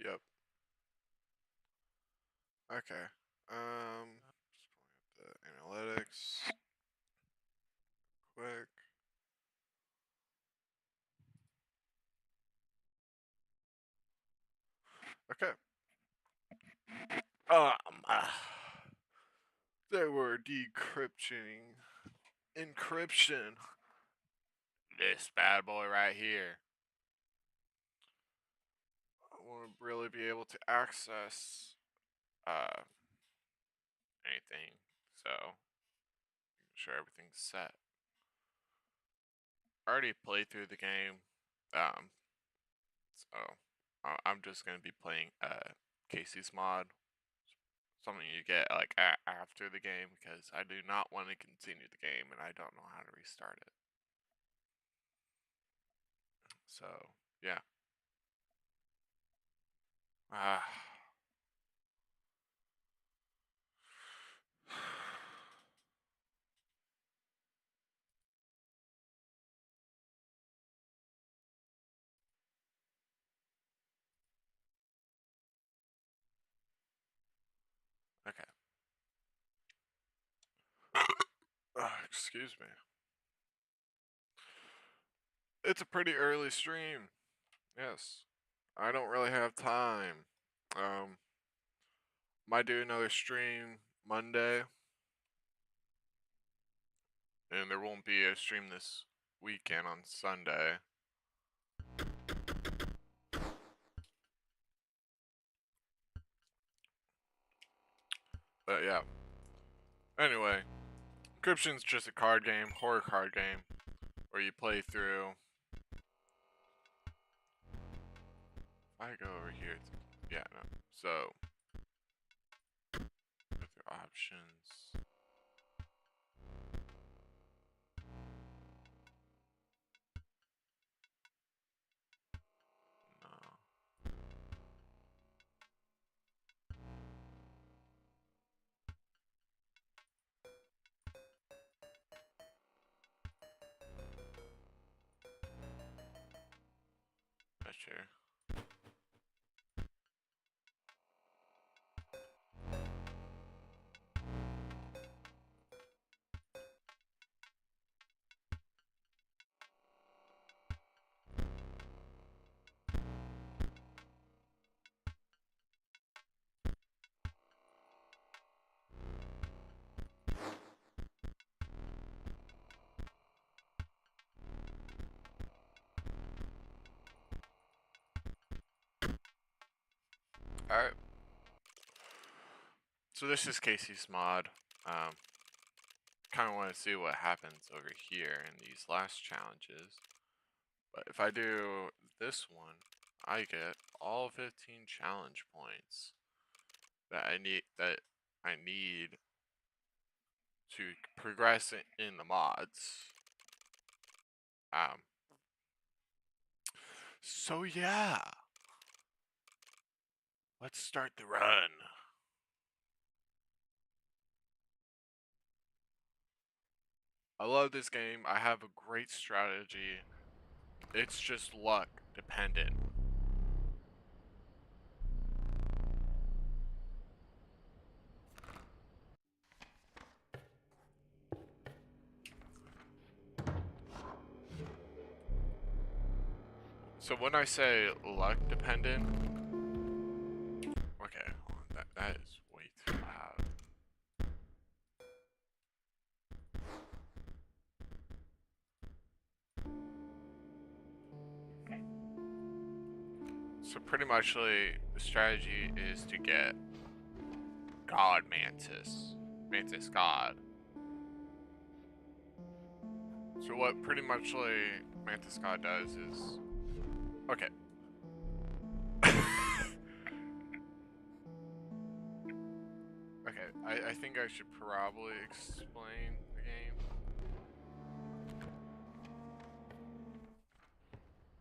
Yep. Okay. Just pulling up the analytics quick. Okay. Um, they were decryptioning. Encryption. This bad boy right here. I want to really be able to access anything. So, making sure everything's set. I already played through the game. So I'm just gonna be playing Casey's mod. Something you get like after the game because I do not want to continue the game and I don't know how to restart it. So yeah. Ah. Okay. Excuse me. It's a pretty early stream. Yes. I don't really have time. Might do another stream Monday. And there won't be a stream this weekend on Sunday. But yeah. Anyway, Encryption's just a card game, horror card game, where you play through. If I go over here, yeah, no. So, go through options. No. Not sure. Alright. So this is Casey's mod. Kind of want to see what happens over here in these last challenges. But if I do this one, I get all 15 challenge points that I need to progress in the mods. So yeah. Let's start the run. I love this game. I have a great strategy. It's just luck dependent. So when I say luck dependent, okay, hold on, that is way too loud. So pretty much the strategy is to get God Mantis God. So what pretty much Mantis God does is, okay. Okay, I think I should probably explain the game.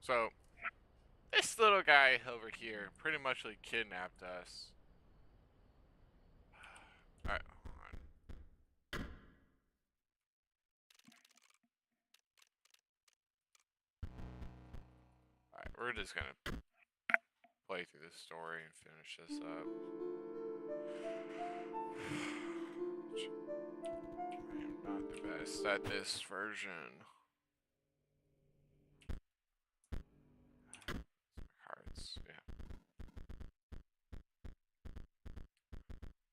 So, this this little guy over here pretty much like kidnapped us. Alright, hold on. Alright, we're just gonna play through this story and finish this up. I am not the best at this version. Cards, yeah.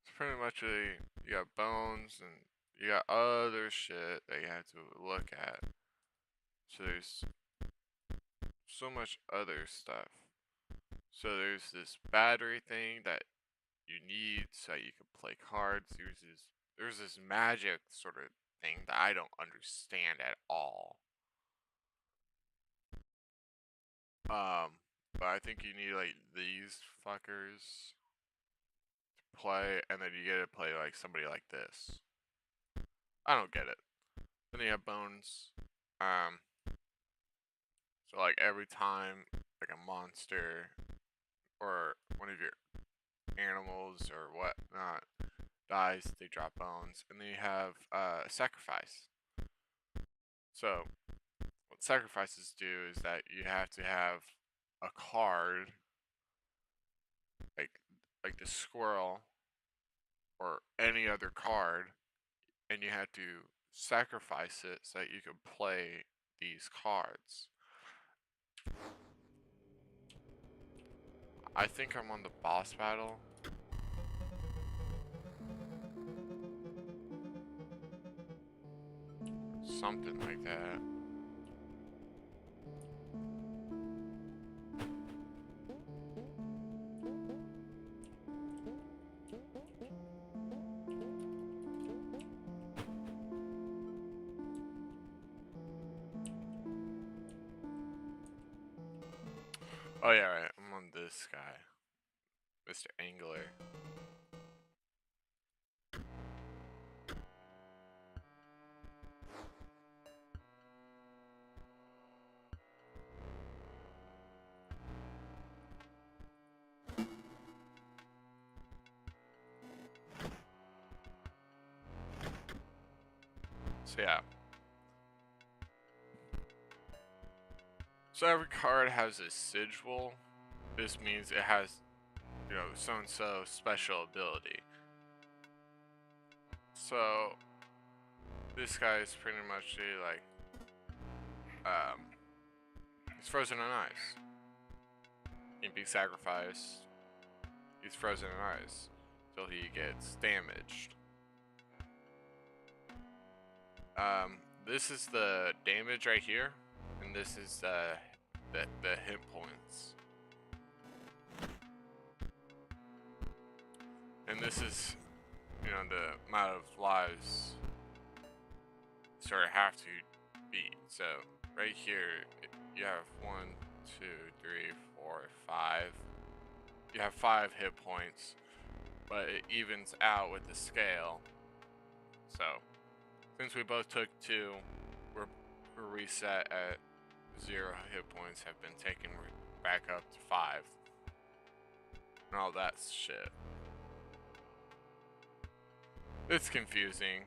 It's pretty much you got bones and you got other shit that you have to look at. So there's so much other stuff. So there's this battery thing that you need so that you can play cards. There's this magic sort of thing that I don't understand at all. But I think you need like these fuckers to play, and then you get to play like somebody like this. I don't get it. Then you have bones. So like every time like a monster or one of your animals or whatnot dies, they drop bones, and then you have sacrifice. So what sacrifices do is that you have to have a card, like the squirrel or any other card, and you have to sacrifice it so that you can play these cards. I think I'm on the boss battle. Something like that. Oh yeah, right. I'm on this guy, Mr. Angler. So yeah. So every card has a sigil. This means it has, you know, so-and-so special ability. So this guy is pretty much like, he's frozen in ice. He can be sacrificed. He's frozen in ice till he gets damaged. This is the damage right here, and this is the hit points. And this is, you know, the amount of lives sort of have to beat. So right here, you have 1, 2, 3, 4, 5. You have 5 hit points, but it evens out with the scale. So since we both took 2, we're reset at 0 hit points have been taken back up to 5. And all that shit. It's confusing.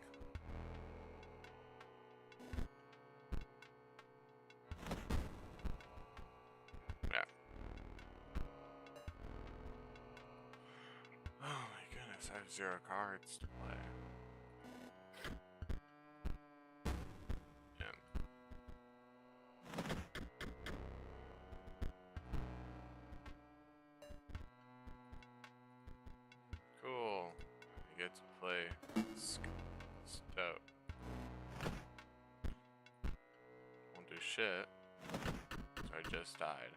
Yeah. Oh my goodness, I have 0 cards to play. Cool. You get to play Stout. Won't do shit. So I just died.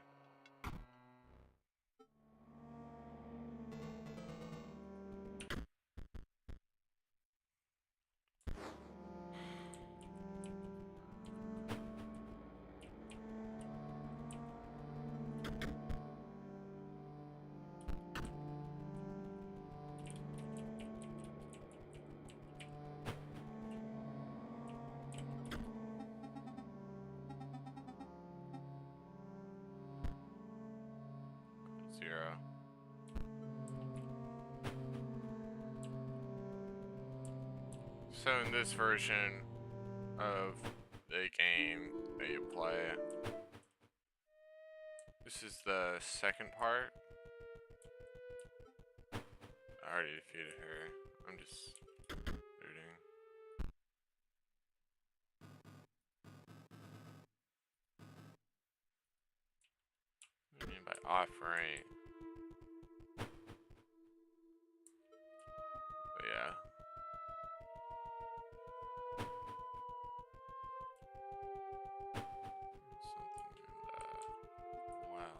0. So in this version of the game that you play, this is the second part. I already defeated her. I'm just looting. What do you mean by off right? But yeah. Something in the well.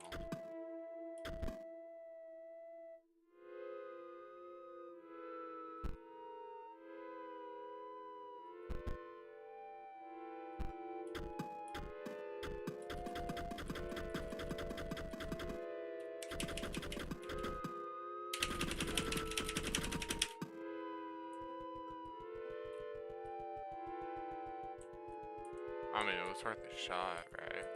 I mean, it was worth a shot, right?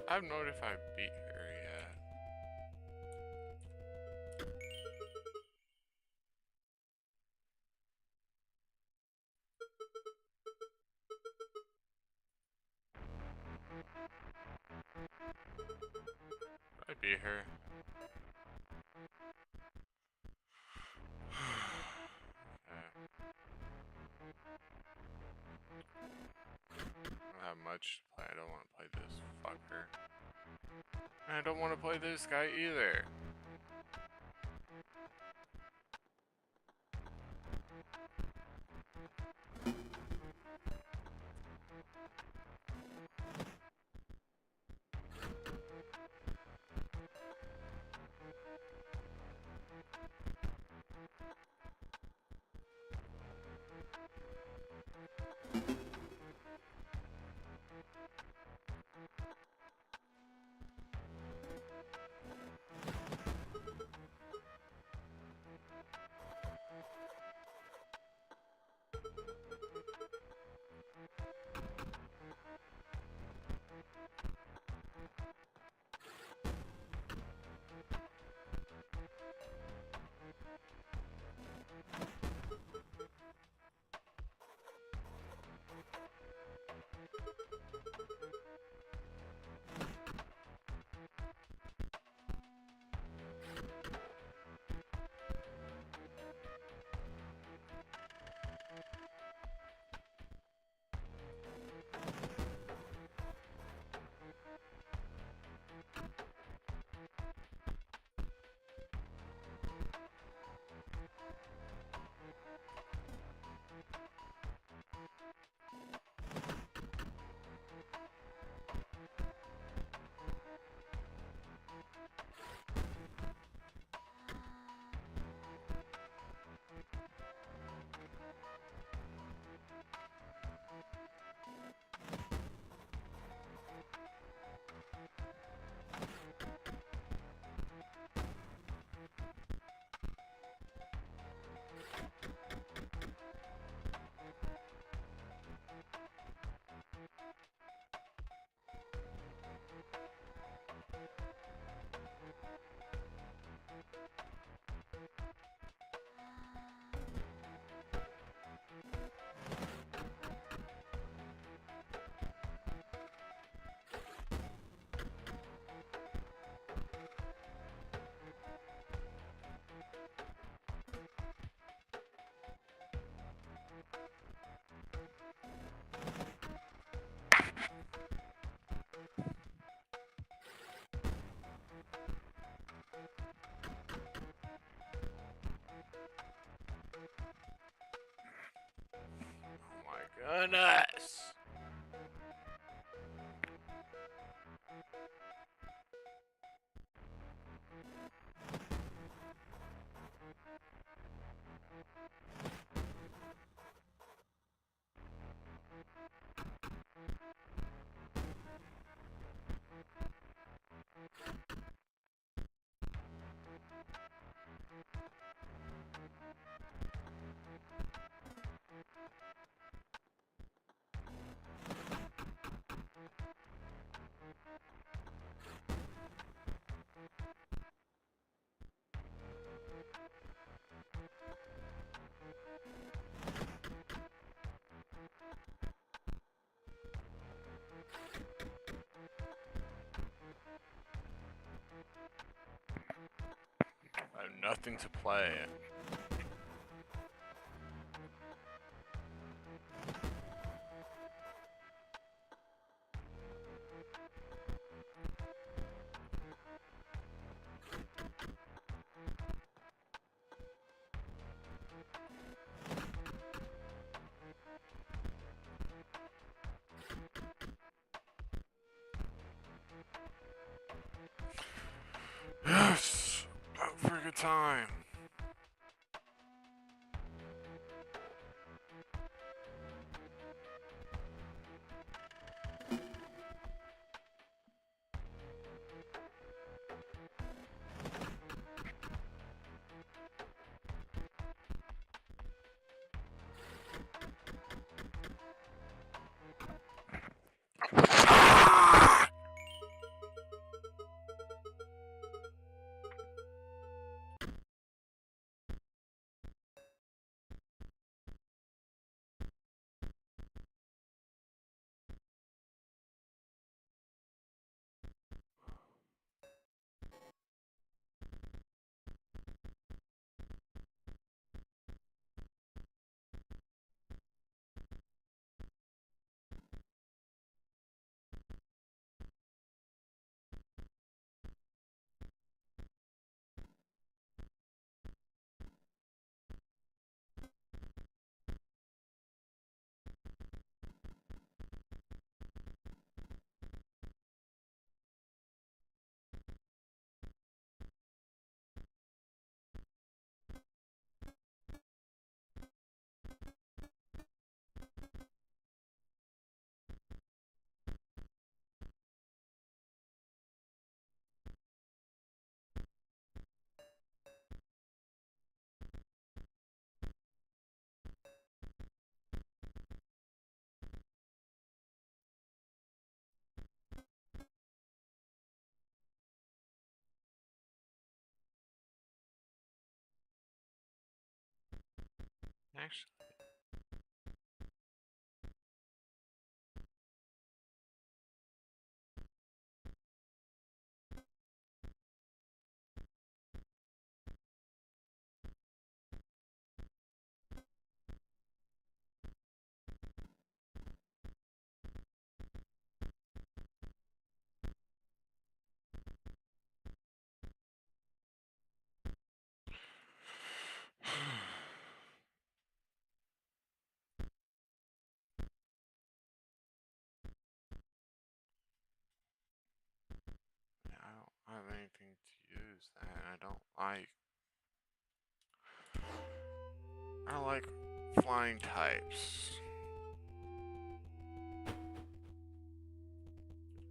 I don't know if I beat her yet. I beat her. Okay. I don't have much to play. I don't want to play this fucker. And I don't want to play this guy either. Oh my goodness! nothing to play. Yes! Out for a good time. Actually, yeah, I don't have anything to use that. I don't like flying types.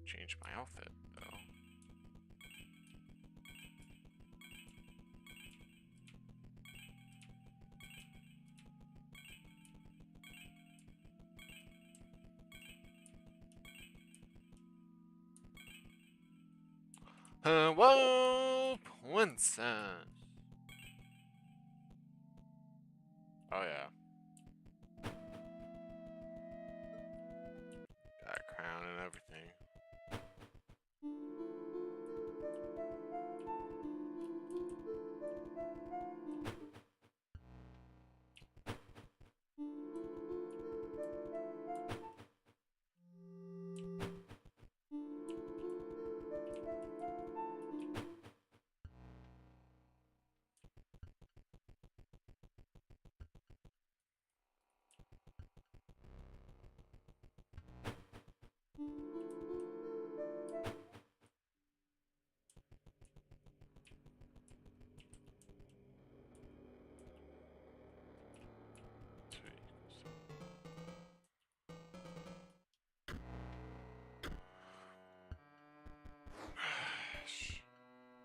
Change my outfit though. Whoa, princess. Oh yeah, got a crown and everything.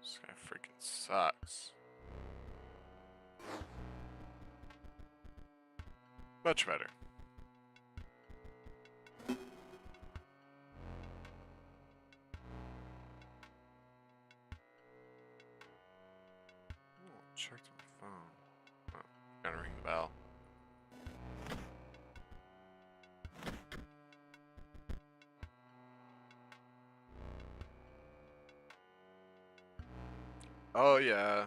This guy freaking sucks. Much better. Oh, checked my phone. Oh, gotta ring the bell. Oh yeah.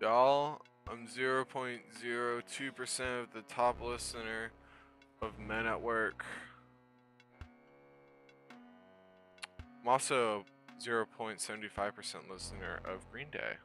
Y'all, I'm 0.02% of the top listener of Men at Work. I'm also 0.75% listener of Green Day.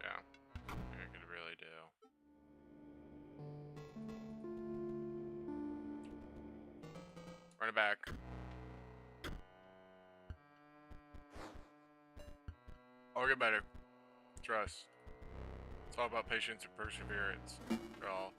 Yeah, I could really do. Run it back. I'll get better. Trust. It's all about patience and perseverance. Y'all.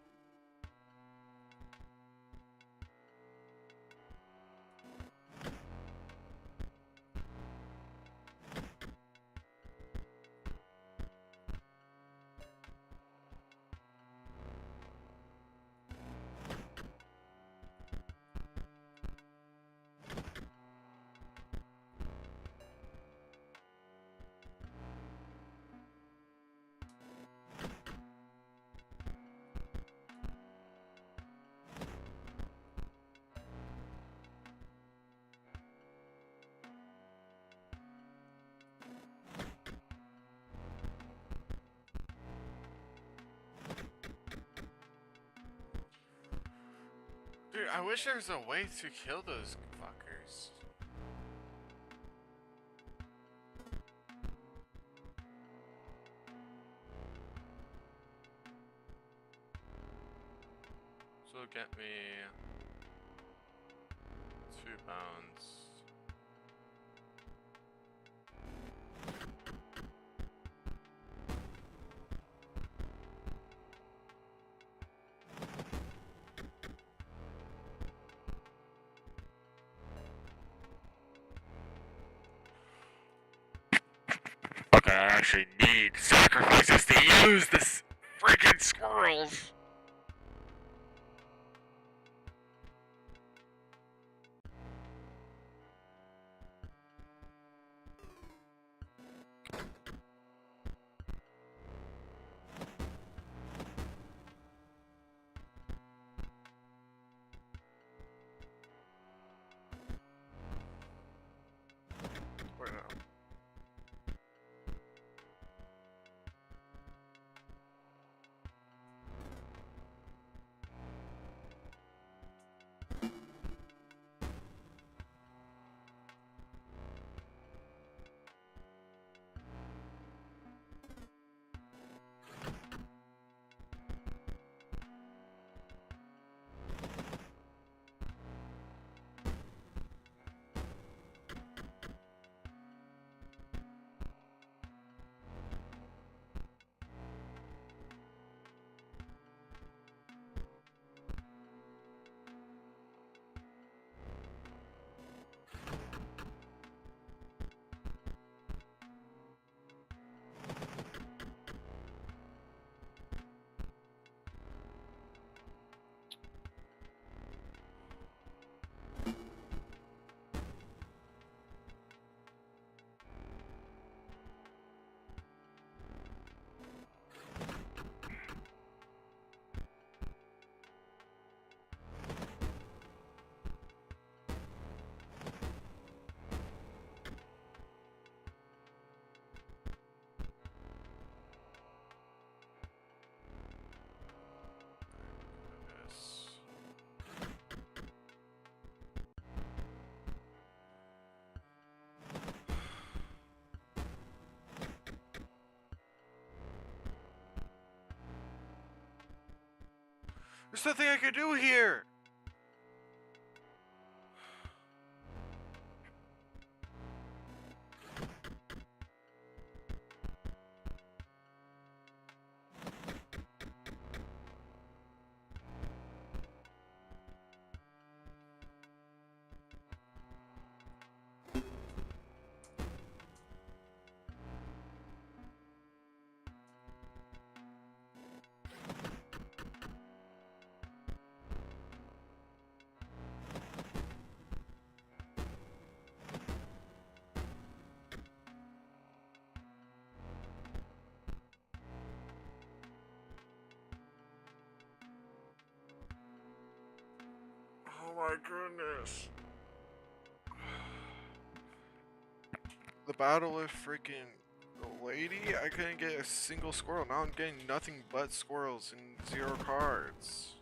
Dude, I wish there was a way to kill those fuckers. So get me 2 pounds. Okay, I actually need sacrifices to use this freaking squirrels. Wait, no. There's nothing I can do here! Oh my goodness. The battle with freaking the lady, I couldn't get a single squirrel. Now I'm getting nothing but squirrels and 0 cards.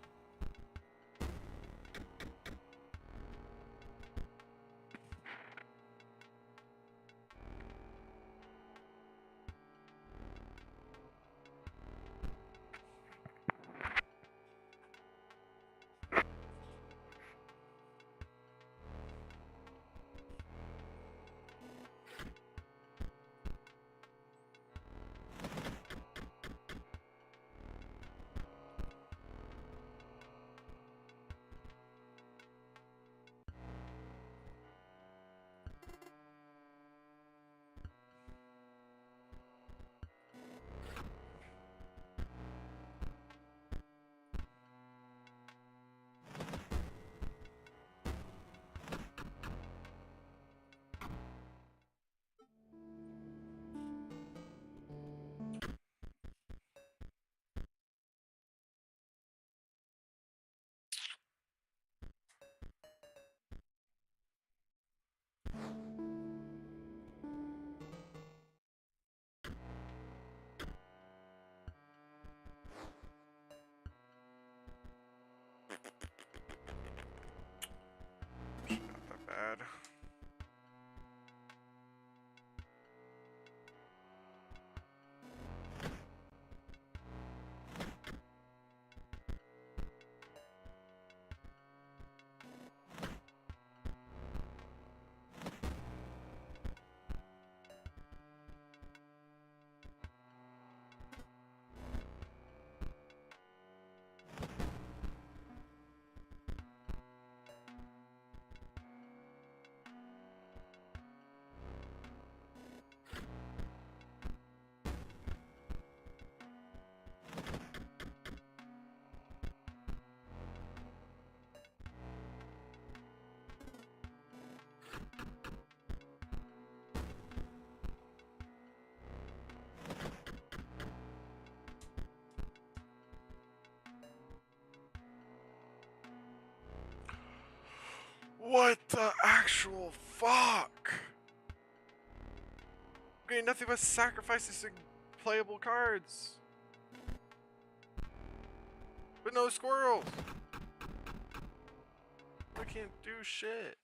Not that bad. What the actual fuck? I'm getting nothing but sacrifices and playable cards. But no squirrels. I can't do shit.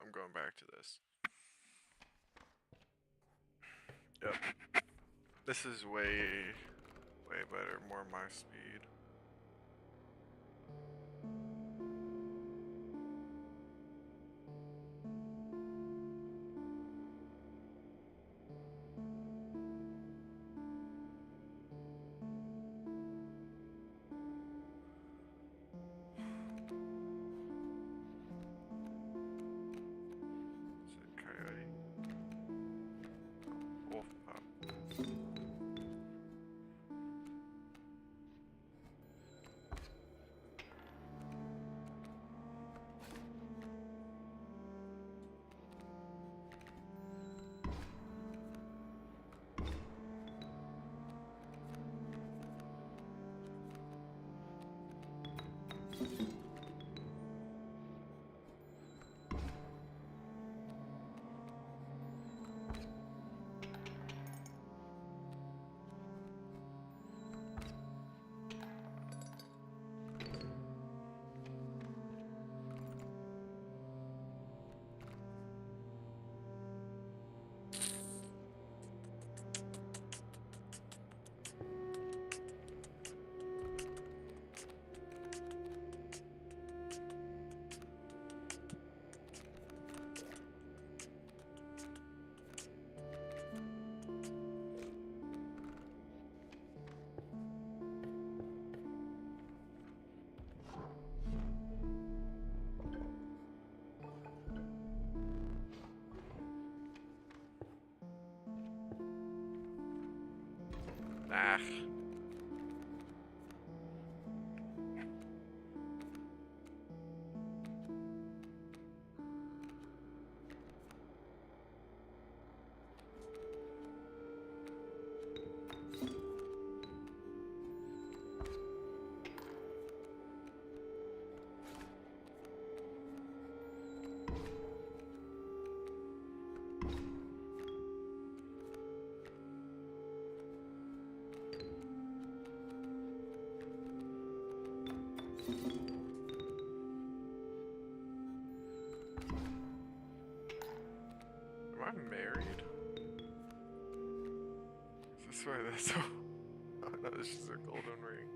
I'm going back to this. Yep. This is way better, more my speed. Is it coyote? Wolf pup. Nah. Am I married? I swear that's oh no, this is a golden ring.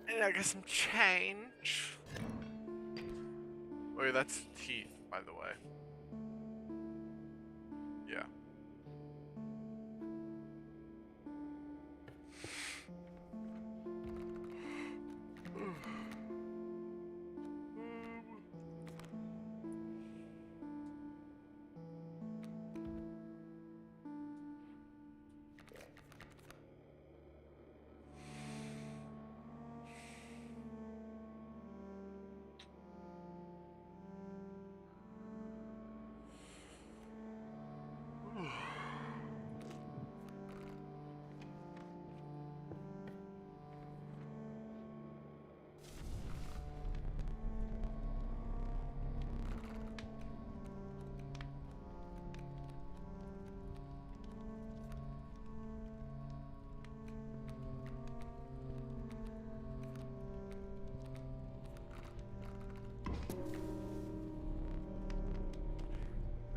And I got some change. Wait, that's teeth, by the way. Yeah.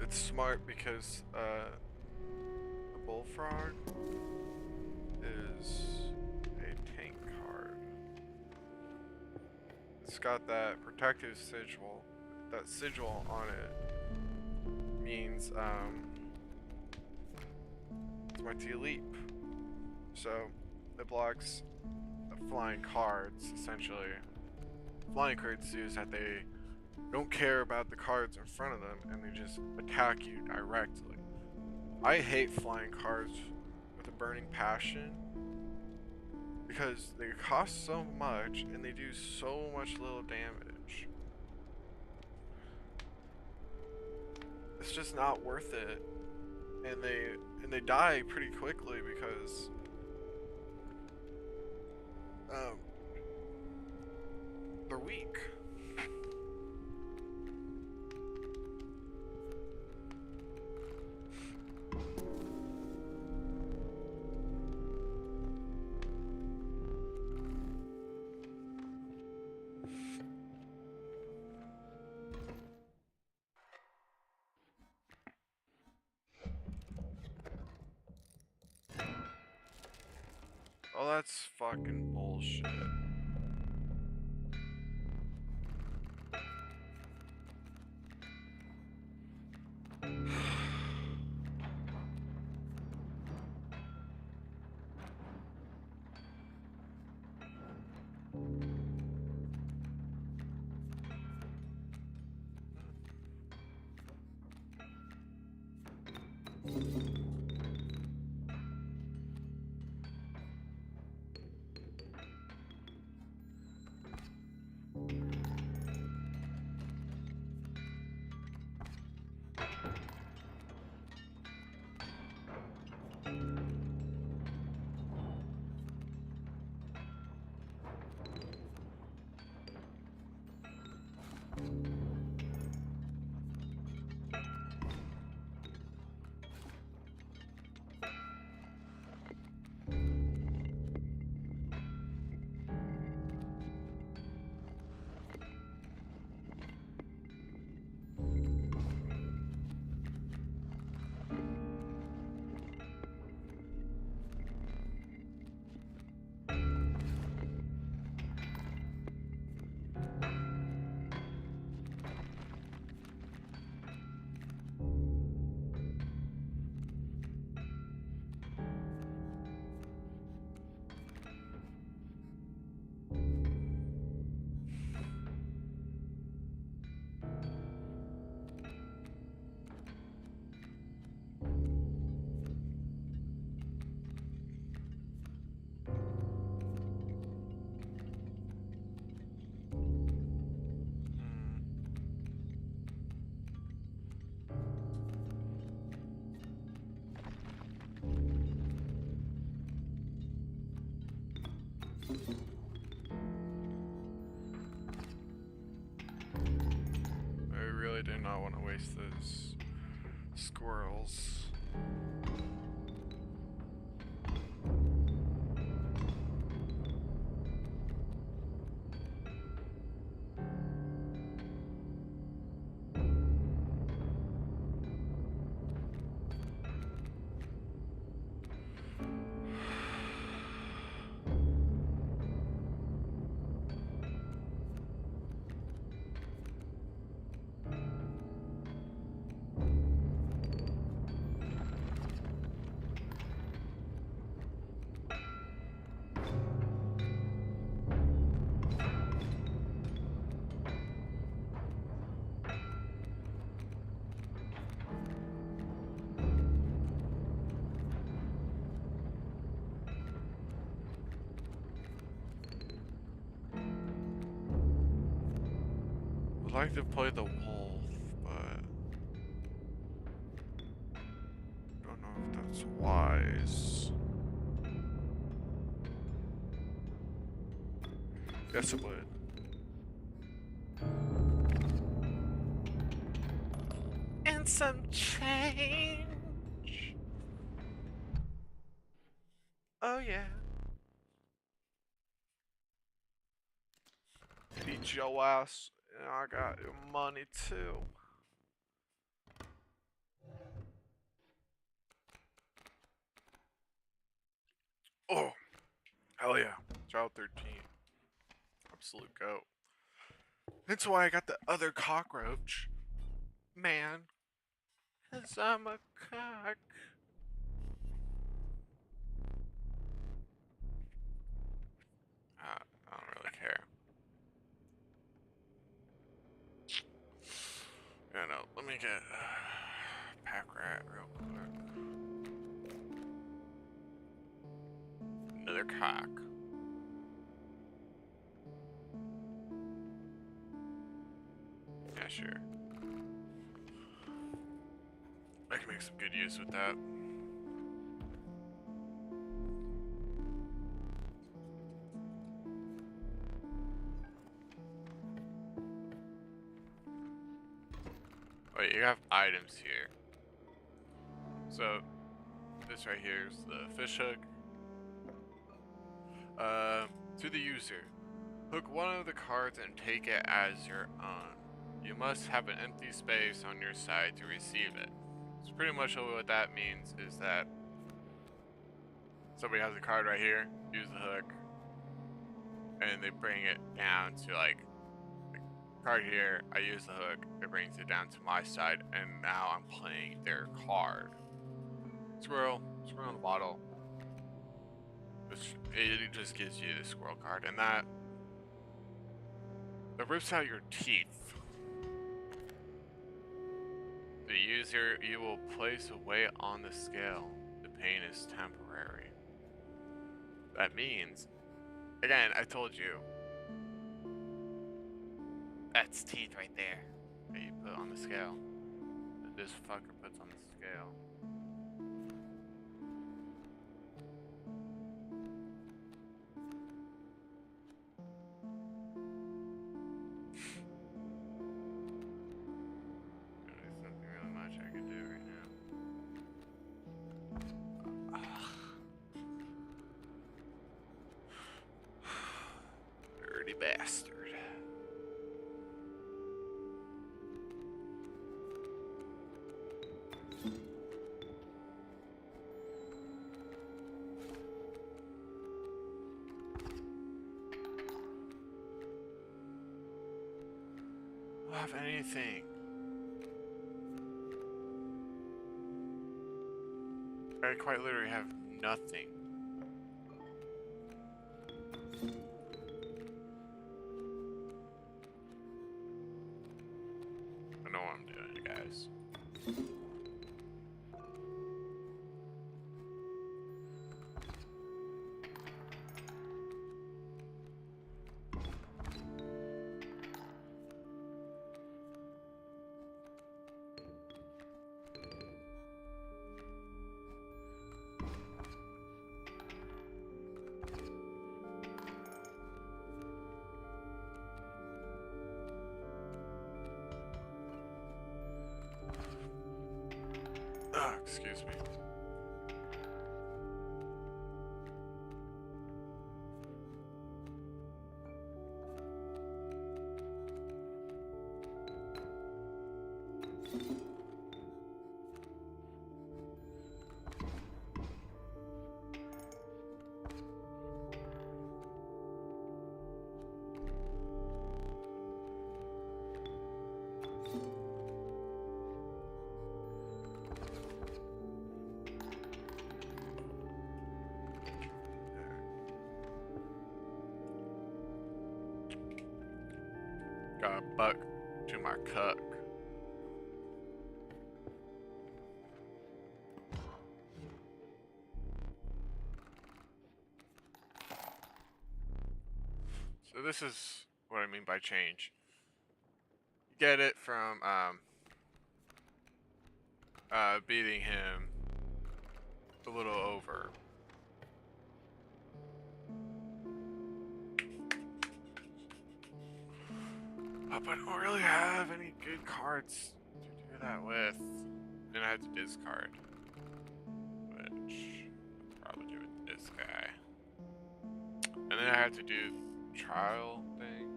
It's smart because the bullfrog is a tank card. It's got that protective sigil. That sigil on it means it's my T leap. So it blocks the flying cards essentially. Flying cards do is that they don't care about the cards in front of them and they just attack you directly. I hate flying cards with a burning passion because they cost so much and they do so much little damage. It's just not worth it. And they die pretty quickly because they're weak. Oh, that's fucking bullshit. do not want to waste those squirrels. I'd like to play the wolf, but don't know if that's wise. Yes, it would. And some change. Oh yeah. Beat your ass, and I got your money too. Oh, hell yeah. Child 13. Absolute goat. That's why I got the other cockroach. Man. 'Cause I'm a cock. I don't really care. Yeah, no, let me get pack rat real quick. Another cock. Yeah, sure. I can make some good use with that. Wait, you have items here. So, this right here is the fish hook. To the user. Hook one of the cards and take it as your own. You must have an empty space on your side to receive it. So pretty much what that means is that somebody has a card right here, use the hook, and they bring it down to like the card here, I use the hook, it brings it down to my side, and now I'm playing their card. Squirrel on the bottle. It just gives you the squirrel card, and that rips out your teeth. The user, you will place a weight on the scale. The pain is temporary. That means, again, I told you, that's teeth right there that you put on the scale. That this fucker puts on the scale. There's something really much I can do right now. Dirty bastard. I don't have anything. I quite literally have nothing. I know what I'm doing, guys. Excuse me. Got a buck to my cuck. So this is what I mean by change. You get it from beating him a little over. But I don't really have any good cards to do that with. And I have to discard. Which I'll probably do with this guy. And then I have to do trial thing.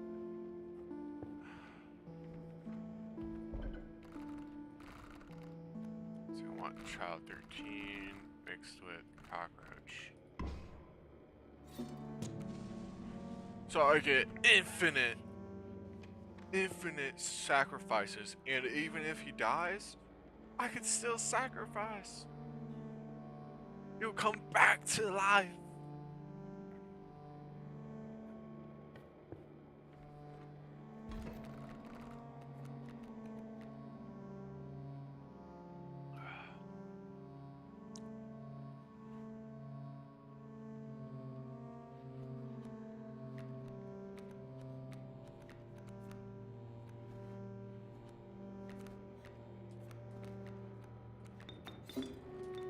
So I want child 13 mixed with cockroach. So I get infinite sacrifices, and even if he dies, I can still sacrifice. He'll come back to life.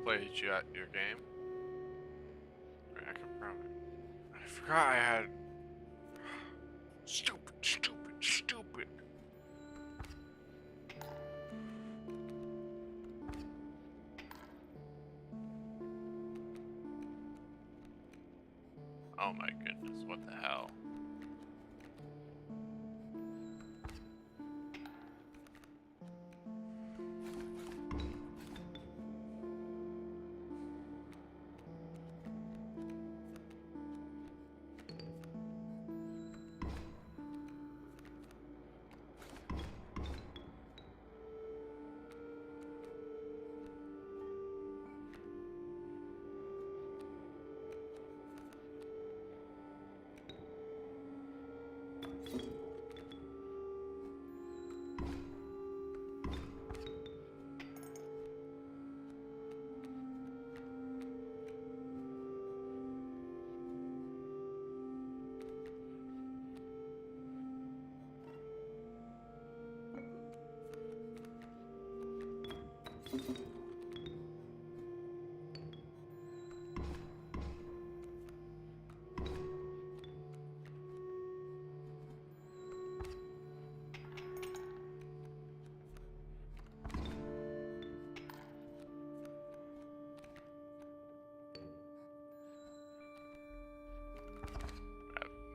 Played you at your game? I can promise. I forgot I had. Stupid. Oh my goodness, what the hell?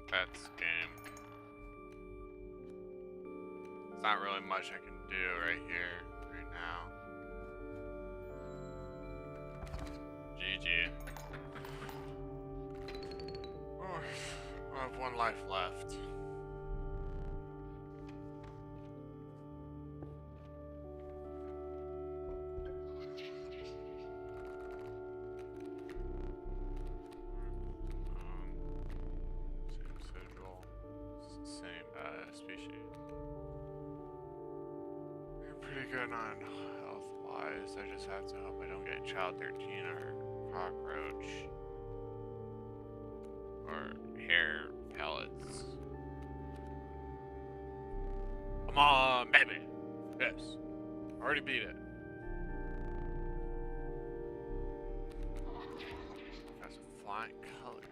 That's game. There's not really much I can do right here, right now. GG. Oh, I have one life left. Same schedule, same species. We're pretty good on health-wise. I just have to hope I don't get child 13 or cockroach or hair pellets. Come on, baby. Yes. Already beat it. Got some flying colors.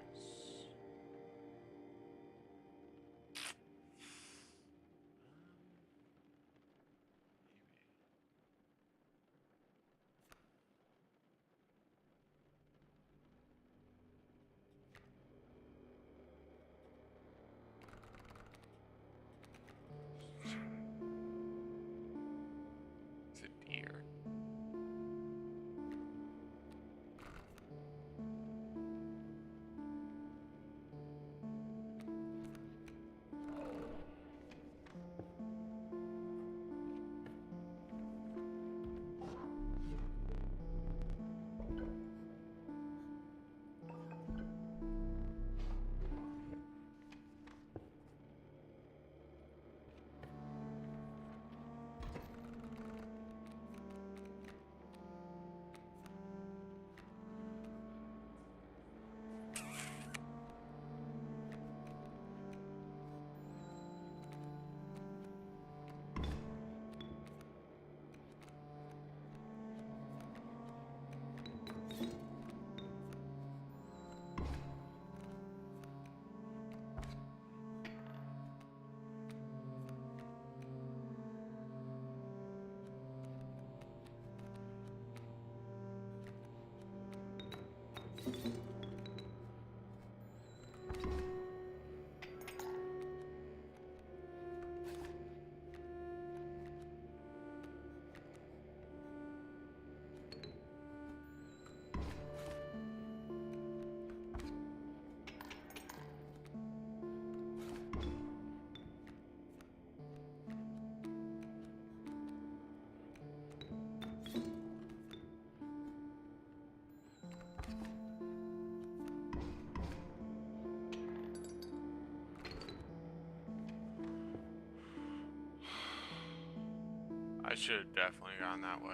I should have definitely gone that way.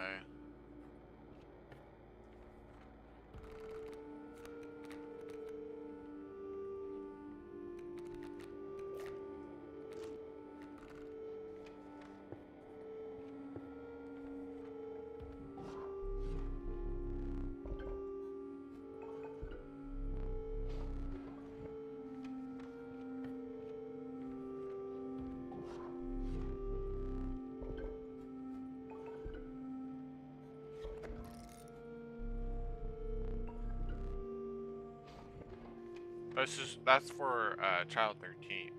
That's for child 13.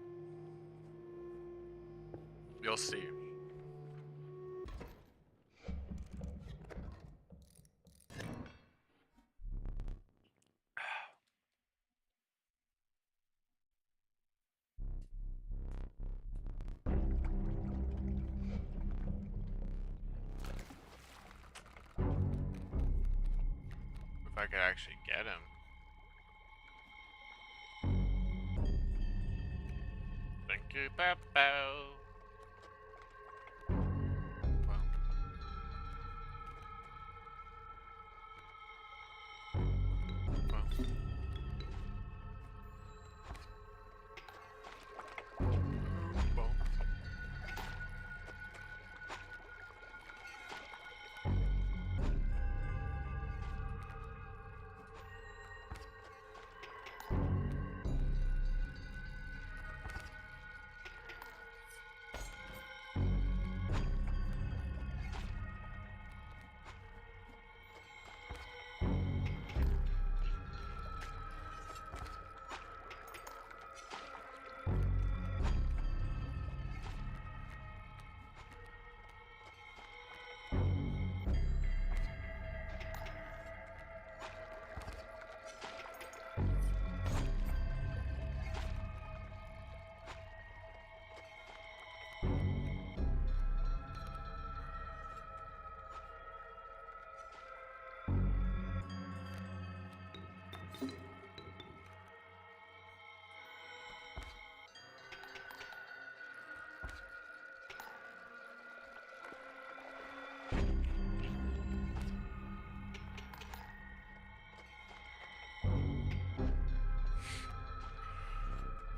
You'll see. If I could actually get him. Thank you, Peppo.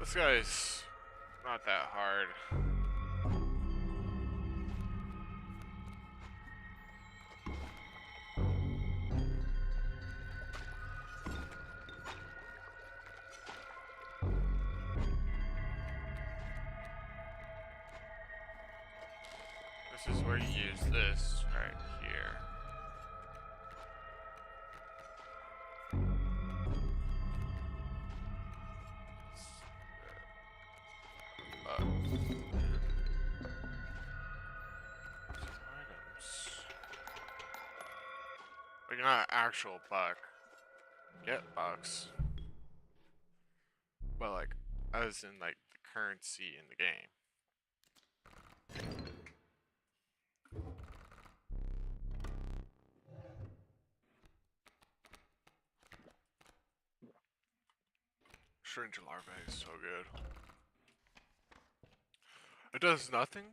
This guy's not that hard. This is where you use this right here. Like not actual buck. Get bucks. But like as in like the currency in the game. Syringe larvae is so good. It does nothing.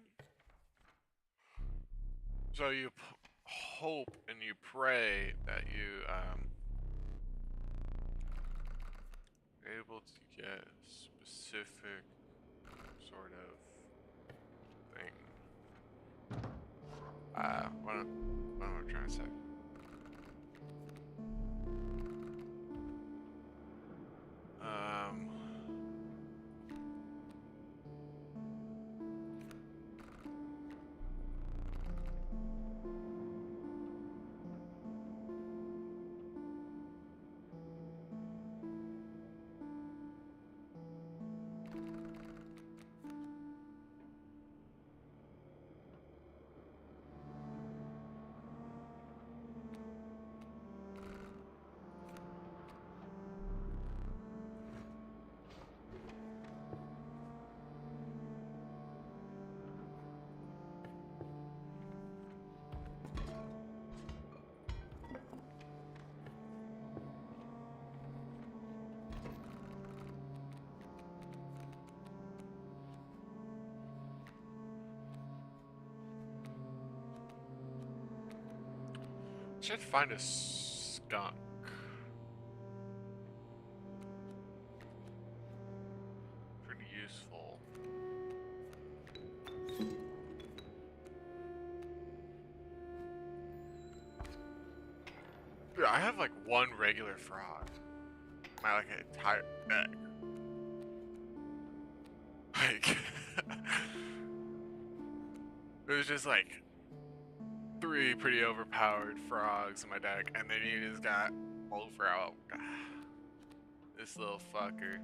So you hope and you pray that you able to get specific sort of thing. What am I trying to say? Should find a skunk. Pretty useful. Dude, I have like one regular frog. My like entire egg. Like there's just like 3 pretty overpowered frogs in my deck, and then you just got over out. This little fucker.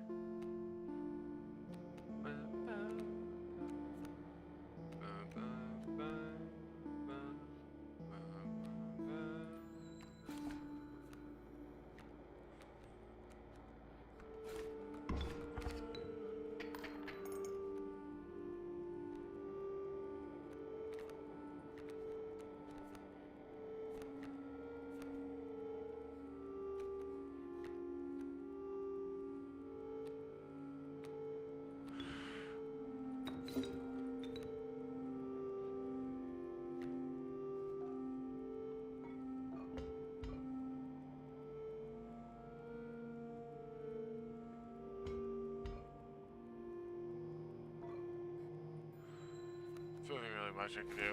There's nothing really much I can do.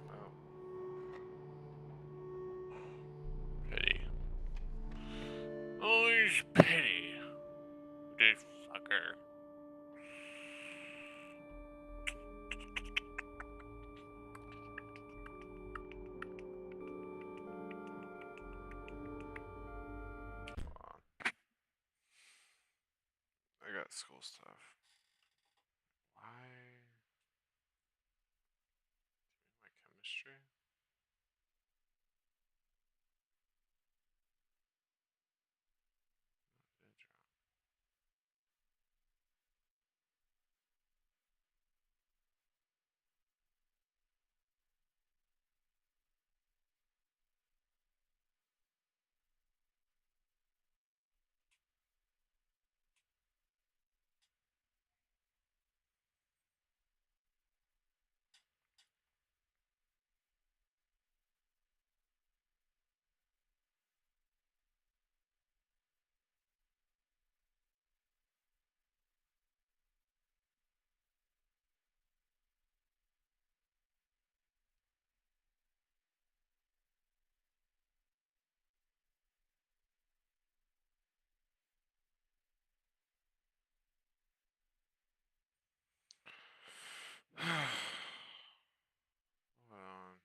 Oh. Pity. Always pity. This fucker. Hold on. I got school stuff. Why? My chemistry? Did it drop? Hold on.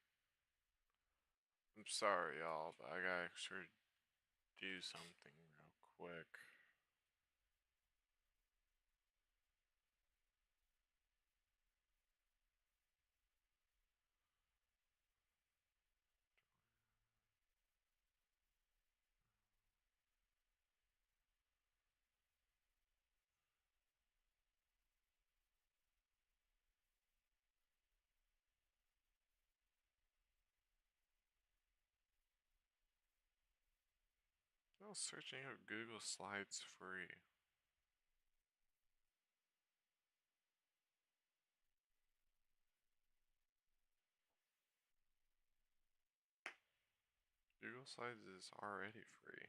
I'm sorry, y'all, but I gotta sort of do something real quick. I was searching out Google Slides free. Google Slides is already free.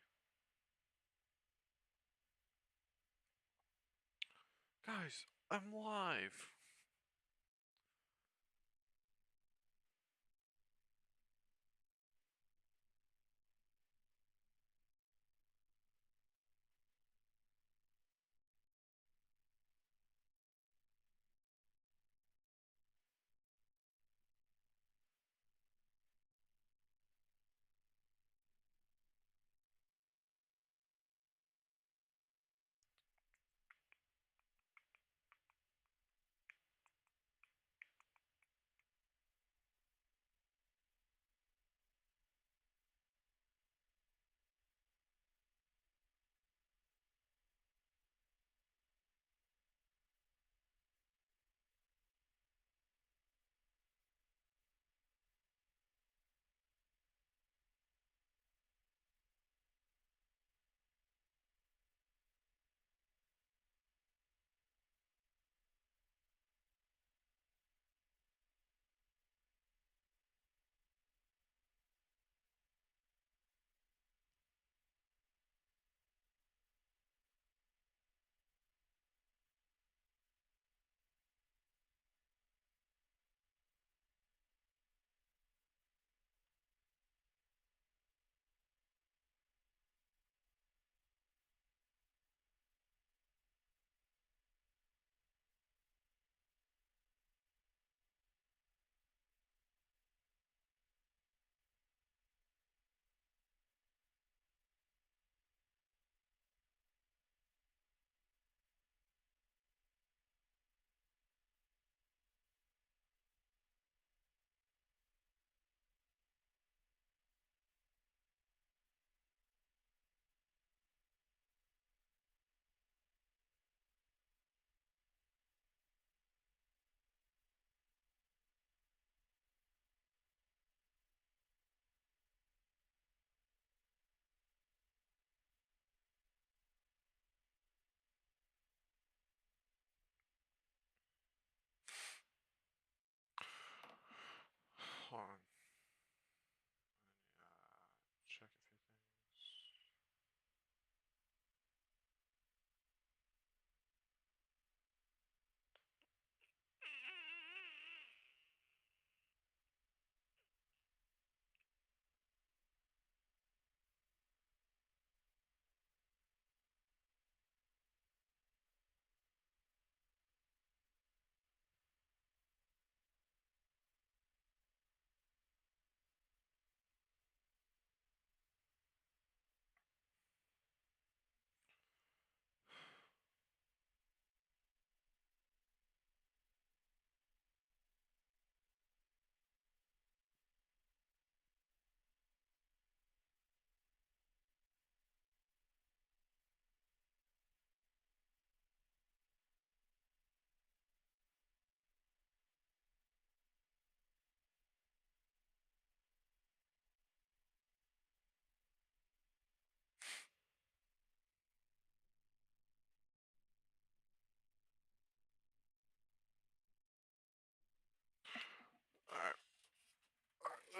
Guys, I'm live.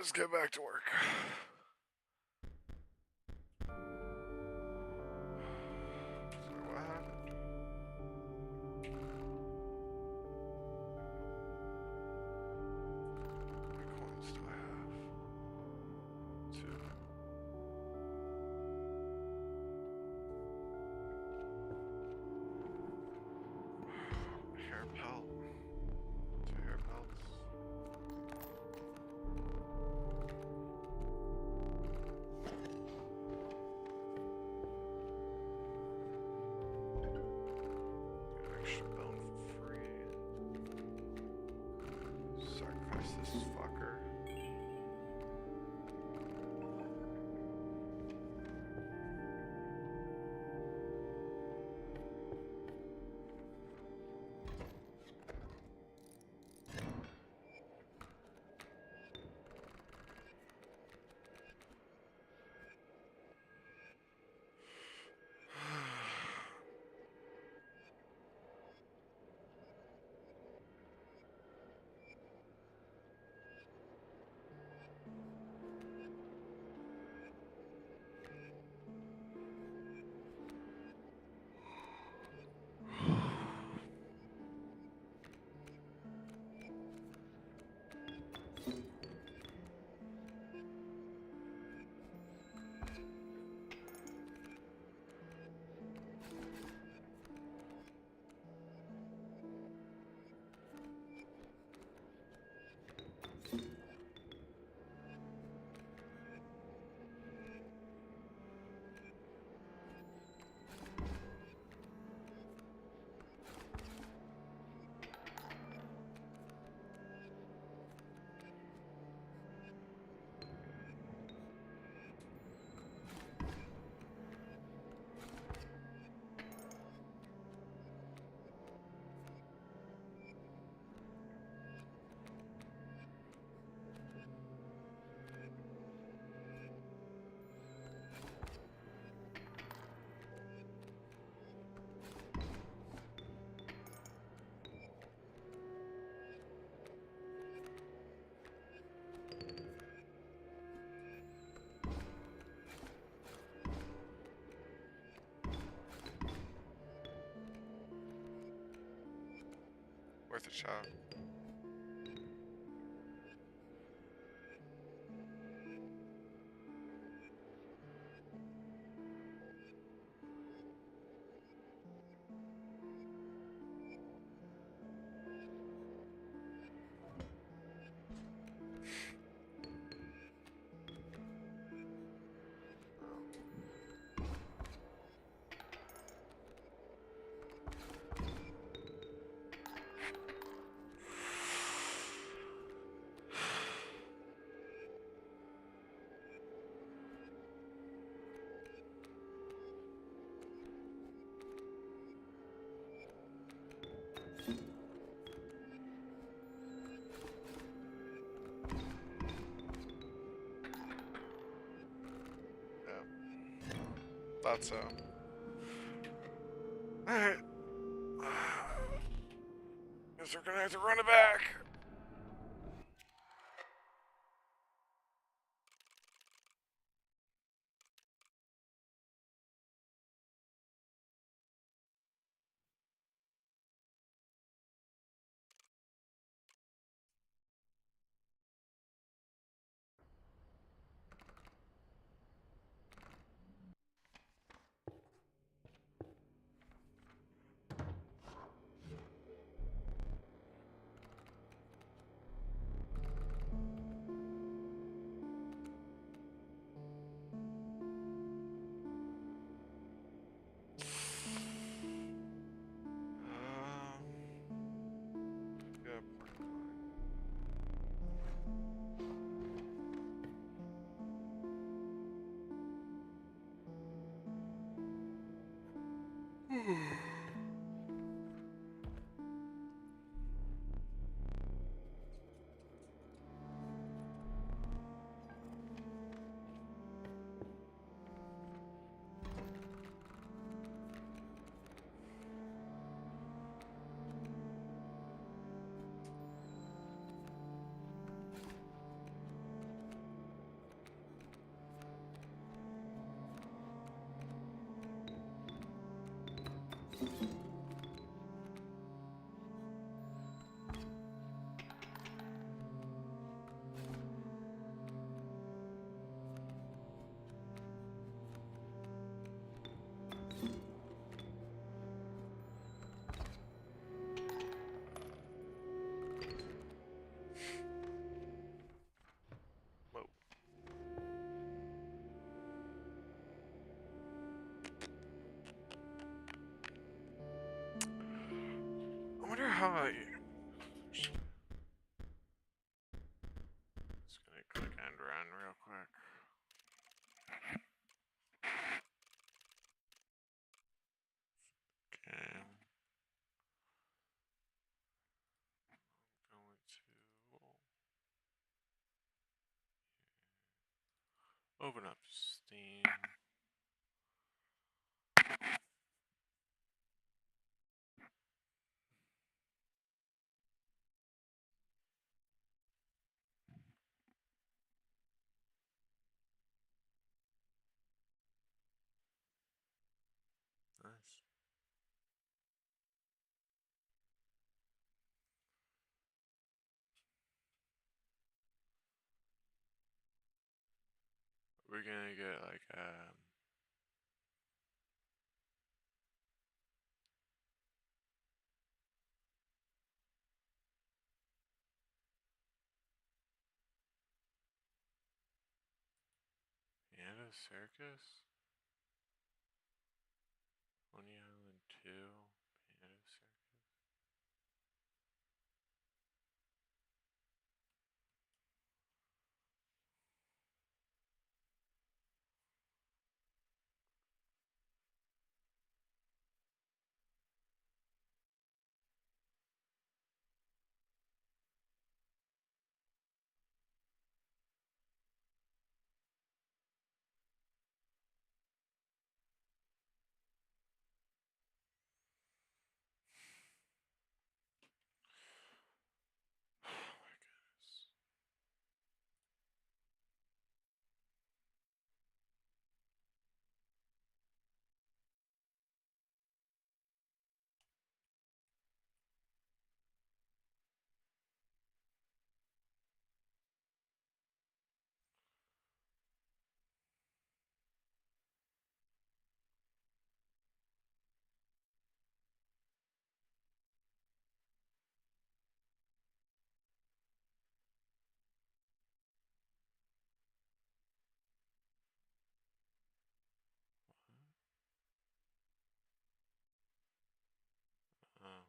let's get back to work. So what happened? How many coins do I have? 2. Hair pelt. 2 hair pelts. Extra bone for free. Sacrifice this fucker. Worth a shot. Thought so. Alright. Guess we're gonna have to run it back. how just gonna click end run real quick. Okay. Going to open up Steam. Nice. We're gonna get like Panda Circus? Coney Island 2? Panda Circus? Oh my goodness. Oh.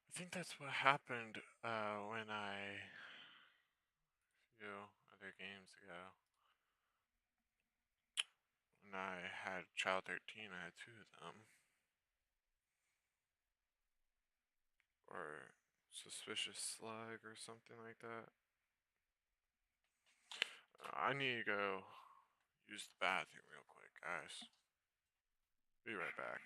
I think that's what happened when a few other games ago. When I had Child 13, I had two of them. Or Suspicious Slug or something like that. I need to go use the bathroom real quick, guys. Be right back.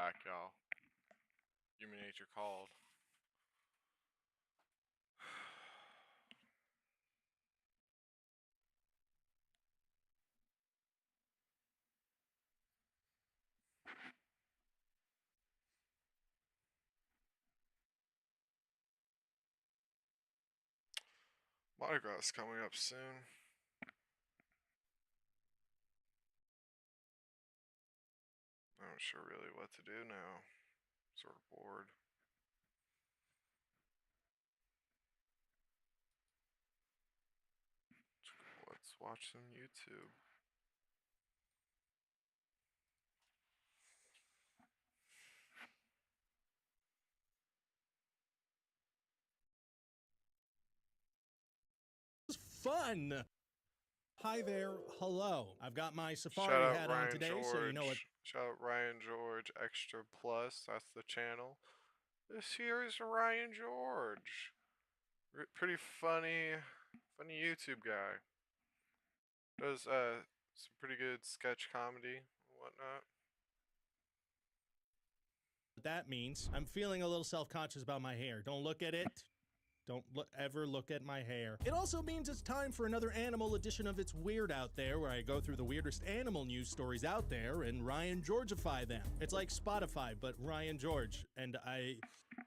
back, y'all. Human nature called. Mardi Gras coming up soon. I'm not sure really what to do now. Sort of bored. Let's watch some YouTube. Fun. Hi there, hello. I've got my Safari Shout out hat Ryan on today, George. so you know what. Shout out Ryan George Extra Plus. That's the channel. This here is Ryan George. Pretty funny YouTube guy. Does some pretty good sketch comedy and whatnot. That means I'm feeling a little self-conscious about my hair. Don't look at it. Don't ever look at my hair. It also means it's time for another animal edition of It's Weird Out There, where I go through the weirdest animal news stories out there and Ryan Georgeify them. It's like Spotify, but Ryan George. And I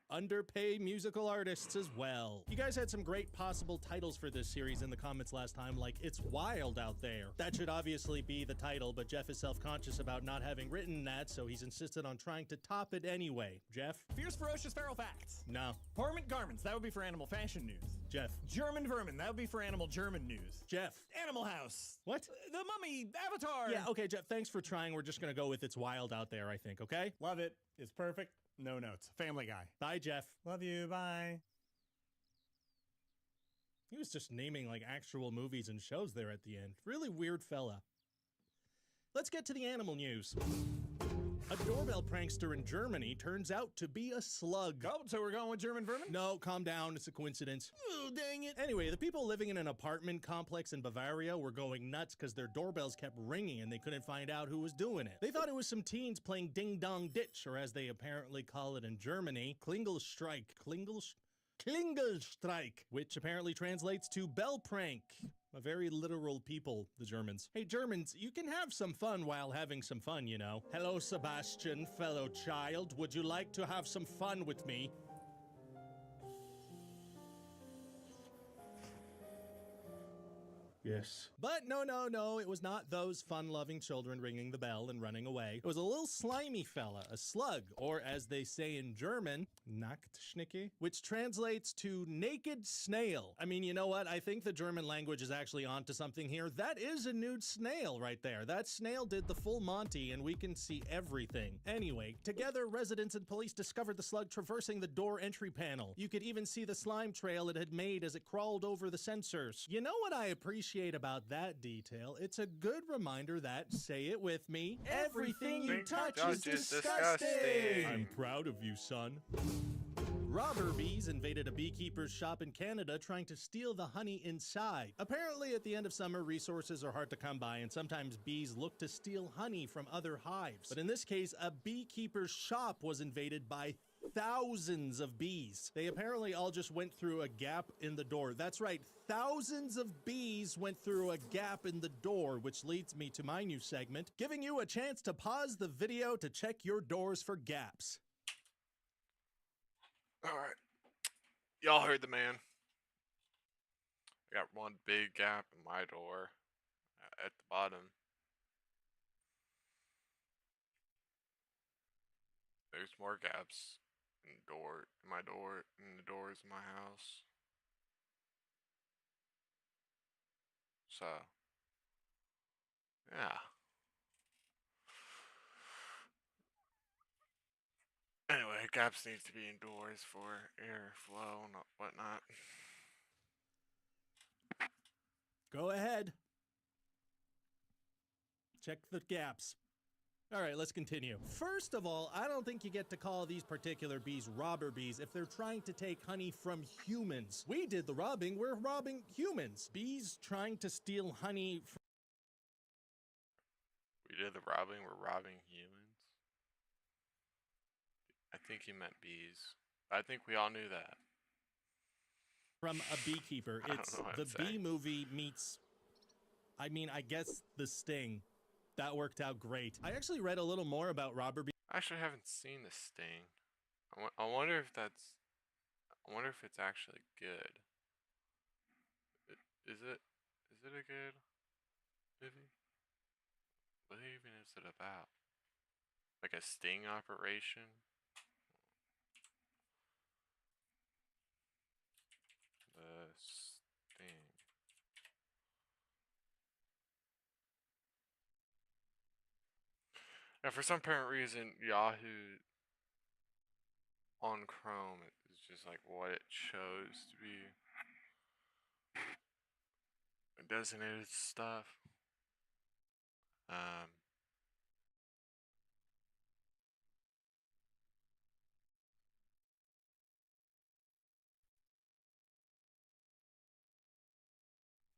underpay musical artists as well. You guys had some great possible titles for this series in the comments last time, like It's Wild Out There. That should obviously be the title, but Jeff is self-conscious about not having written that, so he's insisted on trying to top it anyway. Jeff? Fierce, ferocious, feral facts. No. Portment garments, that would be for animal fashion news. Jeff? German vermin, that would be for animal German news. Jeff? Animal House. What? The Mummy, Avatar. Yeah, okay, Jeff, thanks for trying. We're just gonna go with It's Wild Out There, I think, okay? Love it. It's perfect. No notes. Family Guy. Bye, Jeff. Love you. Bye. He was just naming, like, actual movies and shows there at the end. Really weird fella. Let's get to the animal news. A doorbell prankster in Germany turns out to be a slug. Oh, so we're going with German vermin? No, calm down. It's a coincidence. Oh, dang it. Anyway, the people living in an apartment complex in Bavaria were going nuts because their doorbells kept ringing and they couldn't find out who was doing it. They thought it was some teens playing Ding Dong Ditch, or as they apparently call it in Germany, Klingelstreik. Klingelstreik, which apparently translates to bell prank. A very literal people, the Germans. Hey, Germans, you can have some fun while having some fun, you know. Hello, Sebastian, fellow child. Would you like to have some fun with me? Yes. But no, it was not those fun-loving children ringing the bell and running away. It was a little slimy fella, a slug, or as they say in German, Nacktschnecke, which translates to naked snail. I mean, you know what? I think the German language is actually onto something here. That is a nude snail right there. That snail did the full Monty, and we can see everything. Anyway, together, residents and police discovered the slug traversing the door entry panel. You could even see the slime trail it had made as it crawled over the sensors. You know what I appreciate about that detail? It's a good reminder that, say it with me, everything you touch is disgusting. I'm proud of you, son. Robber bees invaded a beekeeper's shop in Canada trying to steal the honey inside. Apparently, at the end of summer, resources are hard to come by, and sometimes bees look to steal honey from other hives. But in this case, a beekeeper's shop was invaded by thousands of bees. They apparently all just went through a gap in the door. That's right, thousands of bees went through a gap in the door, which leads me to my new segment, giving you a chance to pause the video to check your doors for gaps. Alright. Y'all heard the man. I got one big gap in my door at the bottom. There's more gaps in my door, in the doors of my house. So, yeah. Anyway, gaps need to be indoors for airflow and whatnot. Go ahead. Check the gaps. All right, let's continue. First of all, I don't think you get to call these particular bees robber bees if they're trying to take honey from humans. We did the robbing, we're robbing humans. Bees trying to steal honey from... We did the robbing, we're robbing humans. I think he meant bees. I think we all knew that. from a beekeeper. I don't It's know what the to Bee say. Movie meets, I mean, I guess The Sting. That worked out great. I actually read a little more about Robert B. I actually haven't seen The Sting. I wonder if that's. I wonder if it's actually good. Is it? Is it a good movie? What even is it about? Like a sting operation? The Sting. Yeah, for some apparent reason, Yahoo on Chrome is just like what it chose to be designated stuff. Um,